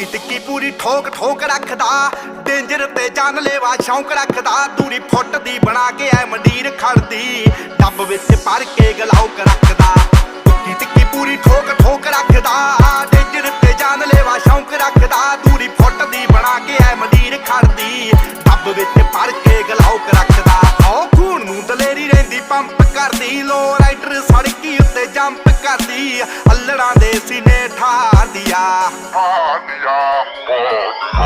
ਟਿੱਕੀ ਟਿੱਕੀ ਪੂਰੀ ਠੋਕ ਠੋਕ ਰੱਖਦਾ, ਡੇਂਜਰ ਤੇ ਜਾਨਲੇਵਾ ਸ਼ੌਂਕ ਰੱਖਦਾ। ਦੂਰੀ ਫੁੱਟ ਦੀ ਬਣਾ ਕੇ ਐ ਮੰਡੀਰ ਖੜਦੀ, ਡੱਬ ਵਿੱਚ ਭਰ ਕੇ ਗਲਾਉਕ ਰੱਖਦਾ। ਟਿੱਕੀ ਟਿੱਕੀ ਪੂਰੀ ਠੋਕ ਠੋਕ ਰੱਖਦਾ, ਡੇਂਜਰ ਤੇ ਜਾਨਲੇਵਾ ਸ਼ੌਂਕ ਰੱਖਦਾ। ਦੂਰੀ ਫੁੱਟ ਦੀ ਬਣਾ ਕੇ ਐ ਮੰਡੀਰ ਖੜਦੀ, ਡੱਬ ਵਿੱਚ ਭਰ ਕੇ ਗਲਾਉਕ ਰੱਖਦਾ। ਓ ਖੂਨ ਨੂੰ ਦਲੇਰੀ ਰਹਿੰਦੀ ਪੰਪ ਕਰਦੀ, ਲੋ ਰਾਈਡਰ ਸੜਕੀ ਉੱਤੇ ਜੰਪ ਕਰਦੀ। ਅੱਲੜਾਂ ਦੇ ਸੀਨੇ ਠਾਰਦੀ ਆ।